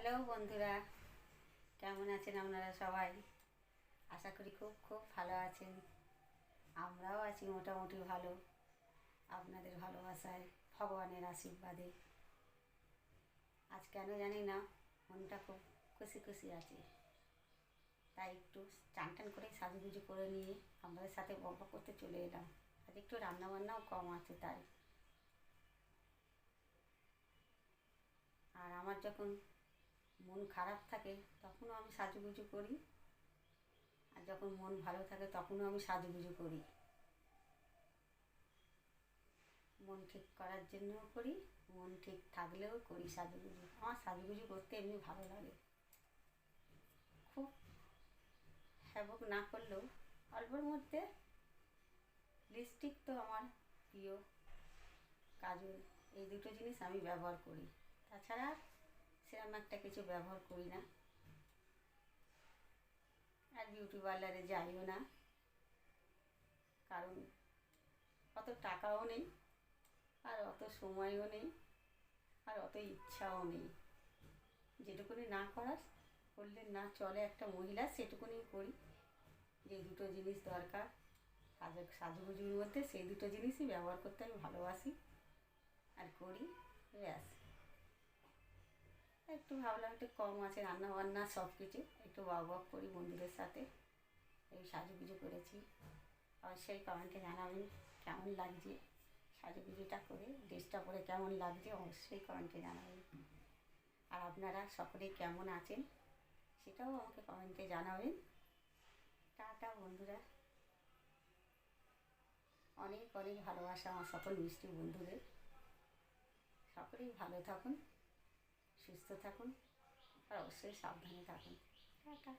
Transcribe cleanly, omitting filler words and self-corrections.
Hello বন্ধুরা, কেমন আছেন আপনারা সবাই? আশা করি খুব খুব ভালো আছেন। আমরাও আছি মোটামুটি ভালো, আপনাদের ভালোবাসায়, ভগবানের আশীর্বাদে। আজ কেন জানি না মনটা খুব খুশি খুশি আছে, তাই একটু চান টান করে সাজুগুজু করে নিয়ে আপনাদের সাথে গল্প করতে চলে এলাম। আজ একটু রান্নাবান্নাও কম আছে তাই। আর আমার যখন মন খারাপ থাকে তখনও আমি সাজুগুজু করি, আর যখন মন ভালো থাকে তখনও আমি সাজুগুজু করি। মন ঠিক করার জন্যও করি, মন ঠিক থাকলেও করি সাজুগুজু। আমার সাজুগুজু করতে এমনি ভালো লাগে। খুব হ্যাবক না করলেও অল্পর মধ্যে লিপস্টিক তো আমার প্রিয়, কাজল, এই দুটো জিনিস আমি ব্যবহার করি। তাছাড়া সেরকম একটা কিছু ব্যবহার করি না। আর বিউটি পার্লারে যাইও না, কারণ অত টাকাও নেই, আর অত সময়ও নেই, আর অত ইচ্ছাও নেই। যেটুকুনি না করার করলে না চলে একটা মহিলা, সেটুকুনি করি। যে দুটো জিনিস দরকার সাজুগুজুর মধ্যে, সেই দুটো জিনিসই ব্যবহার করতে আমি ভালোবাসি আর করি। ব্যাস, একটু ভাবলাম একটু কম আছে রান্নাবান্না সব কিছু, একটু বক করি বন্ধুদের সাথে। এই সাজুগুজু করেছি, অবশ্যই কমেন্টে জানাবেন কেমন লাগছে সাজুগুজুটা করে, ড্রেসটা পরে কেমন লাগছে অবশ্যই কমেন্টে জানাবেন। আর আপনারা সকলেই কেমন আছেন সেটাও আমাকে কমেন্টে জানাবেন। টাটা বন্ধুরা, অনেক অনেক ভালোবাসা আমার সকল মিষ্টি বন্ধুদের। সকলেই ভালো থাকুন, সুস্থ থাকুন, আর অবশ্যই সাবধানে থাকুন। টাটা।